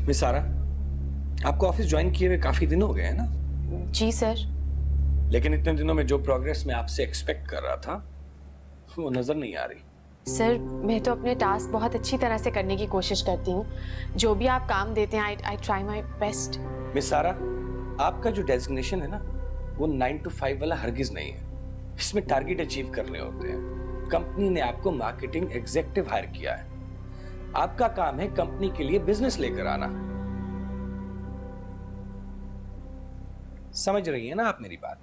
Miss सारा, आपको office join किए हुए काफी दिन हो गए हैं ना? जी सर। लेकिन इतने दिनों में जो प्रोग्रेस मैं आपसे एक्सपेक्ट कर रहा था वो नजर नहीं आ रही। सर मैं तो अपने टास्क बहुत अच्छी तरह से करने की कोशिश करती हूँ। जो भी आप काम देते हैं I try my best. Miss सारा, आपका जो डेजिग्नेशन है ना वो 9 to 5 वाला हरगिज नहीं है। इसमें टारगेट अचीव करने होते हैं। कंपनी ने आपको मार्केटिंग एग्जीक्यूटिव हायर किया है। आपका काम है कंपनी के लिए बिजनेस लेकर आना। समझ रही है ना आप मेरी बात?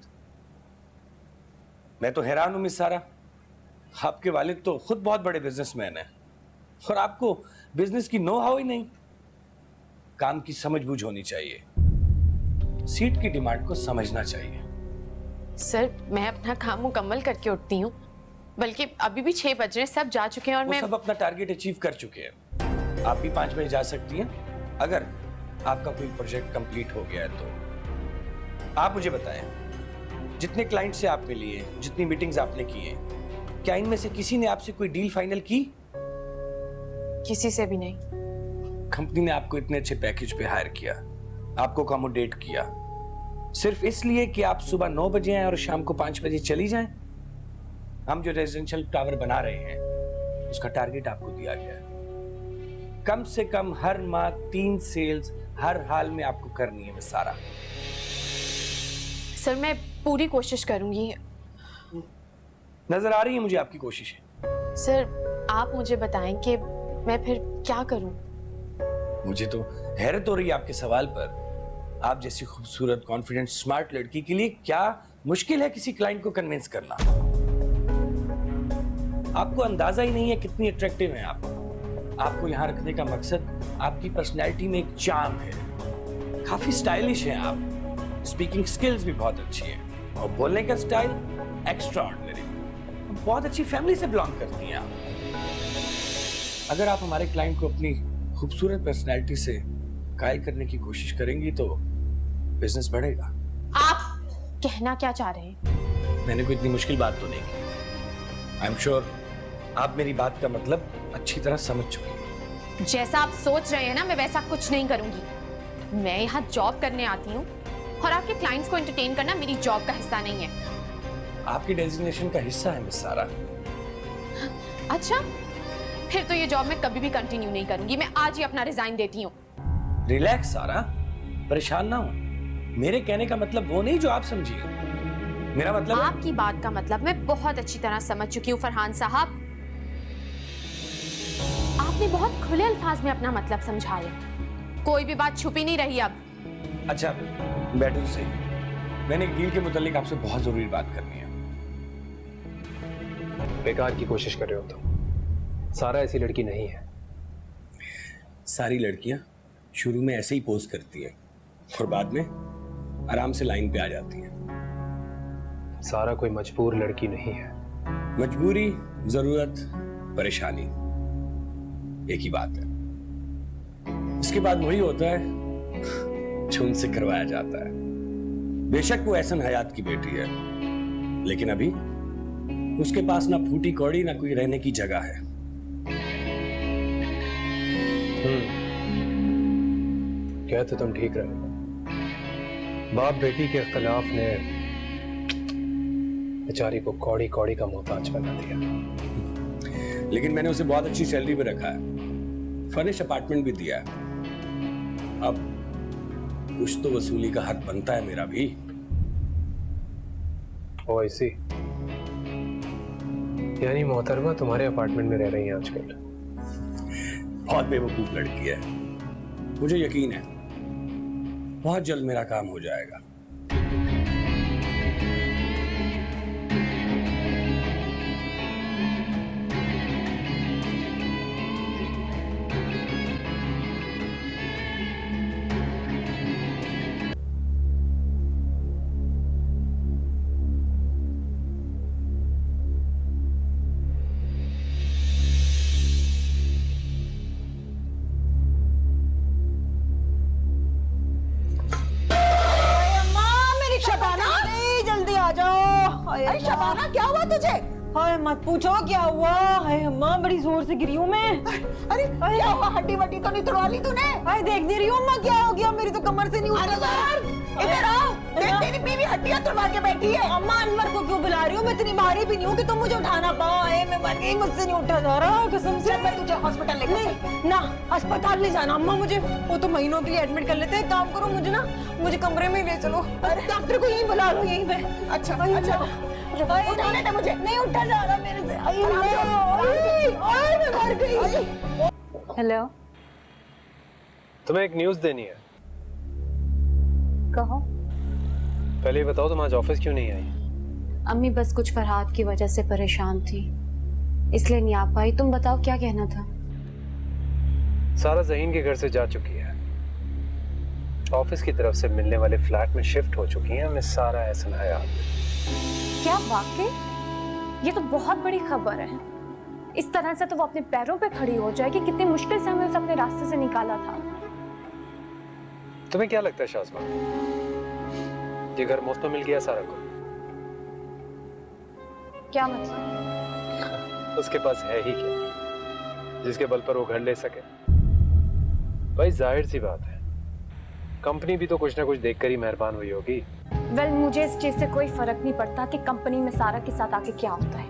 मैं तो हैरान हूं मिस सारा, आपके वालिद तो खुद बहुत बड़े बिजनेसमैन हैं और आपको बिजनेस की नो हाउ ही नहीं। काम की समझबूझ होनी चाहिए, सीट की डिमांड को समझना चाहिए। सर मैं अपना काम मुकम्मल करके उठती हूँ, बल्कि अभी भी 6 बज रहे हैं, सब जा चुके हैं और वो मैं सब अपना टारगेट अचीव कर चुके हैं। आप भी 5 बजे जा सकती हैं अगर आपका कोई प्रोजेक्ट कंप्लीट हो गया है तो। आप मुझे बताएं, जितने क्लाइंट से आप मिली हैं, जितनी मीटिंग्स आपने की हैं, क्या इनमें से किसी ने आपसे कोई डील फाइनल की? किसी से भी नहीं। कंपनी ने आपको इतने अच्छे पैकेज पे हायर किया, आपको अकोमोडेट किया, सिर्फ इसलिए कि आप सुबह 9 बजे आए और शाम को 5 बजे चली जाएं। हम जो रेजिडेंशियल टावर बना रहे हैं उसका टारगेट आपको दिया गया है। कम से कम हर माह 3 सेल्स हर हाल में आपको करनी है मिस सारा। सर मैं पूरी कोशिश करूंगी। नजर आ रही है मुझे आपकी कोशिशें। सर आप मुझे बताएं कि मैं फिर क्या करूं? मुझे तो हैरत हो रही है आपके सवाल पर। आप जैसी खूबसूरत, कॉन्फिडेंट, स्मार्ट लड़की के लिए क्या मुश्किल है किसी क्लाइंट को कन्विंस करना? आपको अंदाजा ही नहीं है कितनी अट्रैक्टिव हैं आप। आपको यहाँ रखने का मकसद आपकी पर्सनैलिटी में एक चार्म है। काफी स्टाइलिश हैं आप, स्पीकिंग स्किल्स भी बहुत अच्छी है और बोलने का स्टाइल एक्स्ट्रा ऑर्डिनरी। बहुत अच्छी फैमिली से बिलोंग करती हैं आप। अगर आप हमारे क्लाइंट को अपनी खूबसूरत पर्सनैलिटी से कायल करने की कोशिश करेंगी तो बिजनेस बढ़ेगा। आप कहना क्या चाह रहे हैं? मैंने कोई इतनी मुश्किल बात तो नहीं की। आई एम श्योर आप मेरी बात का मतलब अच्छी तरह समझ चुके हैं। जैसा आप सोच रहे हैं ना, मैं वैसा कुछ नहीं करूंगी। मैं यहाँ जॉब करने आती हूँ और आपके क्लाइंट्स को एंटरटेन करना मेरी जॉब का हिस्सा नहीं है। आपकी डेजिग्नेशन का हिस्सा है मिस सारा। अच्छा, फिर तो ये जॉब मैं कभी भी कंटिन्यू नहीं करूंगी। मैं आज ही अपना रिजाइन देती हूँ। रिलैक्स सारा, परेशान ना हो। मेरे कहने का मतलब वो नहीं जो आप समझिए। मेरा मतलब आपकी बात का मतलब मैं बहुत अच्छी तरह समझ चुकी हूँ फरहान साहब। आपने बहुत खुले अल्फाज में अपना मतलब समझाया। कोई भी बात छुपी नहीं रही अब। अच्छा बैठो तो सही। मैंने एक डील के मुतालिक आपसे बहुत जरूरी बात करनी है। बेकार की कोशिश कर रहे हो तुम। सारा ऐसी लड़की नहीं है। सारी लड़कियां शुरू में ऐसे ही पोज करती हैं और बाद में आराम से लाइन पे आ जाती हैं। सारा कोई मजबूर लड़की नहीं है। मजबूरी, जरूरत, परेशानी एक ही बात है। इसके बाद वही होता है जो उनसे करवाया जाता है। बेशक वो एहसन हयात की बेटी है, लेकिन अभी उसके पास ना फूटी कौड़ी ना कोई रहने की जगह है। क्या तो तुम ठीक रहे हो। बाप बेटी के इख्तिलाफ ने बेचारी को कौड़ी कौड़ी का मोहताज बना दिया। लेकिन मैंने उसे बहुत अच्छी सैलरी पे रखा है, फर्निश अपार्टमेंट भी दिया है। अब कुछ तो वसूली का हक बनता है मेरा भी। ओ ऐसी, यानी मोहतरमा तुम्हारे अपार्टमेंट में रह रही है आजकल। बहुत बेवकूफ लड़की है। मुझे यकीन है बहुत जल्द मेरा काम हो जाएगा। अरे शबाना क्या हुआ तुझे? हाय मत पूछो क्या हुआ। हाय अम्मा बड़ी जोर से गिरी हूँ मैं। अरे क्या हुआ? हड्डी वड्डी तो नहीं तोड़वा ली तूने? हाय देख नहीं रही हूँ अम्मा क्या हो गया, मेरी तो कमर से नहीं उठा। इधर आओ, देख तेरी बीवी हड्डियां तोड़वा के बैठी है। अम्मा अनवर को क्यों बुला रही हो? मैं इतनी भारी भी नहीं हूँ कि तुम मुझे उठाना पाओ। मैं मर गई, मुझसे नहीं उठा जा रहा कसम से। मैं तुझे हॉस्पिटल लेकर नहीं ना, अस्पताल ले जाना अम्मा मुझे, वो तो महीनों के लिए एडमिट कर लेते हैं। काम करो मुझे ना, मुझे कमरे में ले चलो, डॉक्टर को यहीं बुला लो यहीं पे। अच्छा उठाने दे मुझे। नहीं उठा जा रहा मेरे से। मैं मर गई। हेलो, तुम्हें एक न्यूज़ देनी है। कहो। पहले ये बताओ तुम आज ऑफिस क्यों नहीं आई? अम्मी बस कुछ फरहाद की वजह से परेशान थी, इसलिए नहीं आ पाई। तुम बताओ क्या कहना था? सारा ज़हीन के घर से जा चुकी है, ऑफिस की तरफ से मिलने वाले फ्लैट में शिफ्ट हो चुकी है मिस सारा एहसन हयात। क्या वाकई? ये तो बहुत बड़ी खबर है। इस तरह से तो वो अपने पैरों पे खड़ी हो जाएगी। कितनी मुश्किल से हमें उसे अपने रास्ते से निकाला था। तुम्हें क्या लगता है शाज़मा, ये घर मुफ्त में मिल गया सारा को? क्या मतलब? उसके पास है ही क्या जिसके बल पर वो घर ले सके? भाई जाहिर सी बात है, कंपनी भी तो कुछ ना कुछ देखकर ही मेहरबान हुई होगी। वेल, मुझे इस चीज से कोई फर्क नहीं पड़ता कि कंपनी में सारा के साथ आके क्या होता है।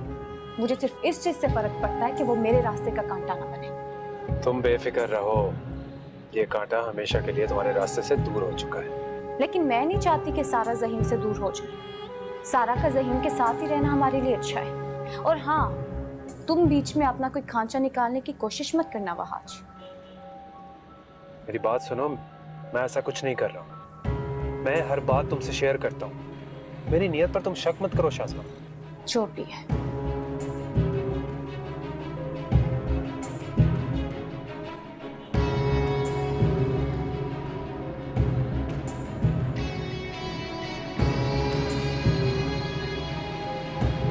मुझे सिर्फ इस चीज से फर्क पड़ता है कि वो मेरे रास्ते का कांटा ना बने। तुम बेफिक्र रहो, ये कांटा हमेशा के लिए तुम्हारे रास्ते से दूर हो चुका है। लेकिन मैं नहीं चाहती कि सारा ज़हीन से दूर हो जाए। सारा का ज़हीन के साथ ही रहना हमारे लिए अच्छा है। और हाँ, तुम बीच में अपना कोई खांचा निकालने की कोशिश मत करना वहाज। मेरी बात सुनो, मैं ऐसा कुछ नहीं कर रहा हूँ। मैं हर बात तुमसे शेयर करता हूँ। मेरी नीयत पर तुम शक मत करो शाज़मा। जो भी है।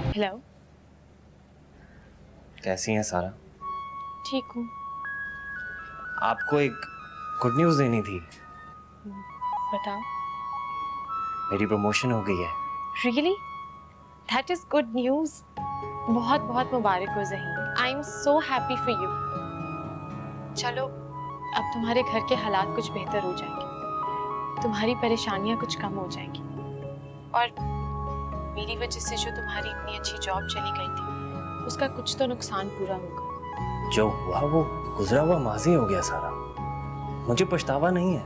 हेलो, कैसी हैं सारा? ठीक हूँ। आपको एक गुड न्यूज़ देनी थी। बताओ। मेरी प्रमोशन हो गई है। Really? That is good news. बहुत बहुत मुबारक हो Zaheen. I am so happy for you. चलो, अब तुम्हारे घर के हालात कुछ बेहतर हो जाएंगे, तुम्हारी परेशानियां कुछ कम हो जाएंगी, और मेरी वजह से जो तुम्हारी इतनी अच्छी जॉब चली गई थी उसका कुछ तो नुकसान पूरा होगा। जो हुआ वो गुजरा हुआ माजी हो गया सारा। मुझे पछतावा नहीं है।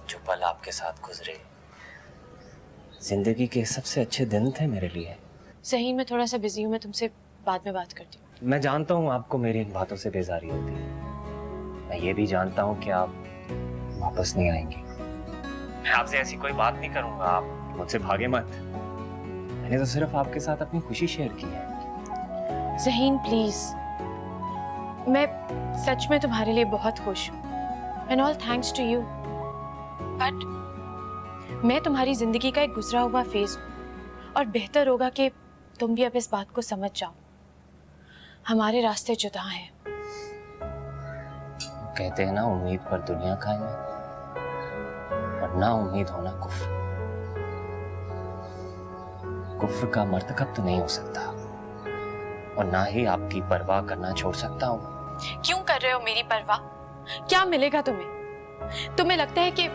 जो पल आपके साथ गुजरे जिंदगी के सबसे अच्छे दिन थे मेरे लिए। ज़हीन, मैं थोड़ा सा बिजी हूँ, मैं तुमसे बाद में बात करती हूँ। मैं जानता हूँ आपको मेरी इन बातों से बेजारी होती है। मैं ये भी जानता हूँ कि आप वापस नहीं आएंगी। मैं आपसे ऐसी कोई बात नहीं करूंगा, आप मुझसे भागे मत। मैंने तो सिर्फ आपके साथ अपनी खुशी शेयर की है। ज़हीन प्लीज, मैं सच में तुम्हारे लिए बहुत खुश हूँ, and all thanks to you. But मैं तुम्हारी जिंदगी का एक गुजरा हुआ फेज हूँ, और बेहतर होगा कि तुम भी अब इस बात को समझ जाओ। हमारे रास्ते जुदा हैं। कहते हैं ना, उम्मीद पर दुनिया कायम है, और ना उम्मीद होना कुफ्र। कुफ्र का मर्तकब तो नहीं हो सकता, और ना ही आपकी परवाह करना छोड़ सकता हूँ। क्यों कर रहे हो मेरी परवाह? क्या मिलेगा तुम्हें? तुम्हें लगता है कि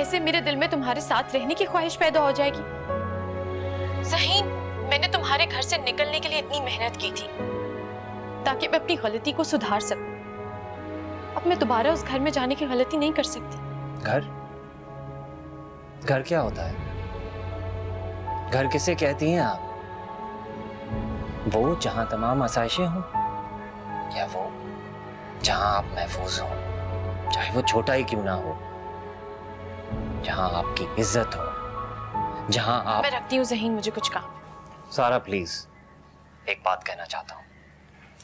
ऐसे मेरे दिल में तुम्हारे साथ रहने की ख्वाहिश पैदा हो जाएगी? ज़हीन, मैंने तुम्हारे घर से निकलने के लिए इतनी मेहनत की थी ताकि मैं अपनी गलती को सुधार सकूं। अब मैं दोबारा उस घर में जाने की गलती नहीं कर सकती। घर? घर क्या होता है? घर किसे कहती हैं आप? वो जहां तमाम आसाइशें हों, या वो जहां आप महफूज हो, चाहे वो छोटा ही क्यों ना हो, जहां आपकी इज्जत हो, जहां आप। मैं रखती हूँ ज़हीन, मुझे कुछ काम। सारा प्लीज, एक बात कहना चाहता हूँ।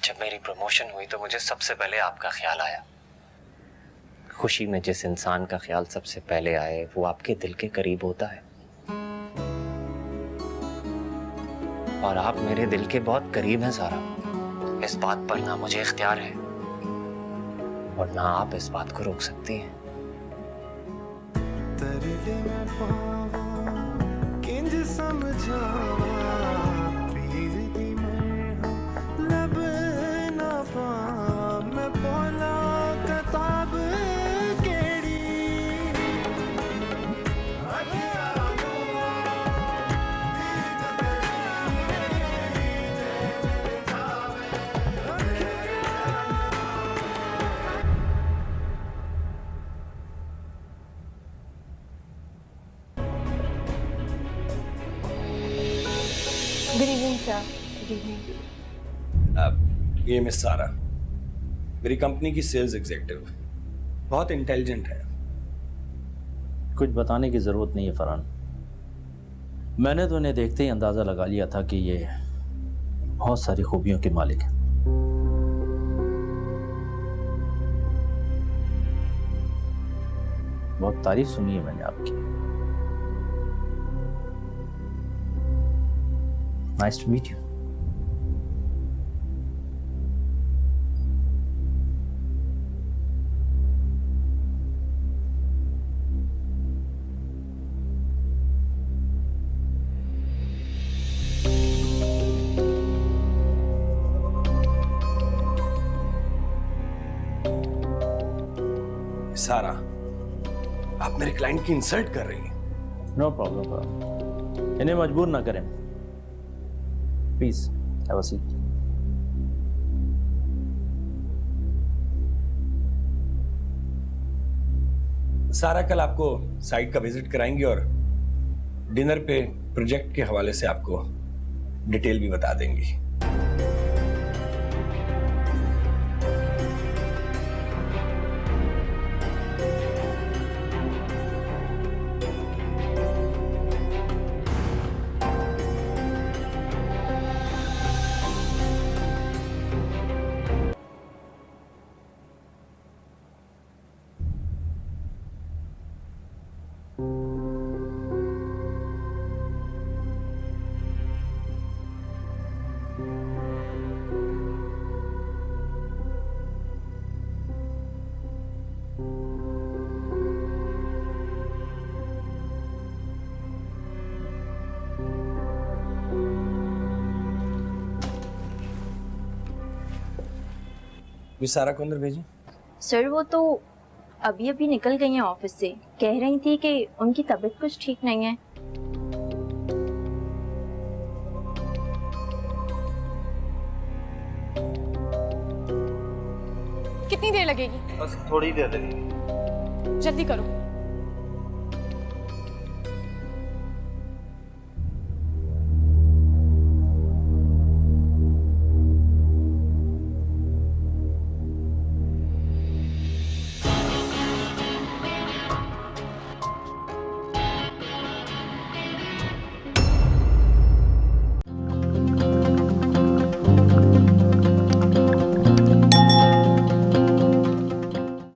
जब मेरी प्रमोशन हुई तो मुझे सबसे पहले आपका ख्याल आया। खुशी में जिस इंसान का ख्याल सबसे पहले आए वो आपके दिल के करीब होता है, और आप मेरे दिल के बहुत करीब हैं सारा। इस बात पर ना मुझे इख्तियार है और ना आप इस बात को रोक सकती हैं। किंज समझावा, please the good evening sir. Good evening. ये मिस सारा मेरी कंपनी की सेल्स एग्जीक्यूटिव, बहुत इंटेलिजेंट है। कुछ बताने की जरूरत नहीं है फरहान, मैंने तो इन्हें देखते ही अंदाजा लगा लिया था कि ये बहुत सारी खूबियों के मालिक हैं। बहुत तारीफ सुनी है मैंने आपकी। Nice to meet you. Sara, आप मेरे क्लाइंट की इंसल्ट कर रही हैं। नो प्रॉब्लम, इन्हें मजबूर ना करें। Please have a seat. सारा कल आपको साइट का विजिट कराएंगे और डिनर पे प्रोजेक्ट के हवाले से आपको डिटेल भी बता देंगी। मिस सारा को अंदर भेजें। सर वो तो अभी अभी निकल गई हैं ऑफिस से, कह रही थी कि उनकी तबीयत कुछ ठीक नहीं है। कितनी देर लगेगी? बस थोड़ी देर लगेगी। जल्दी करो।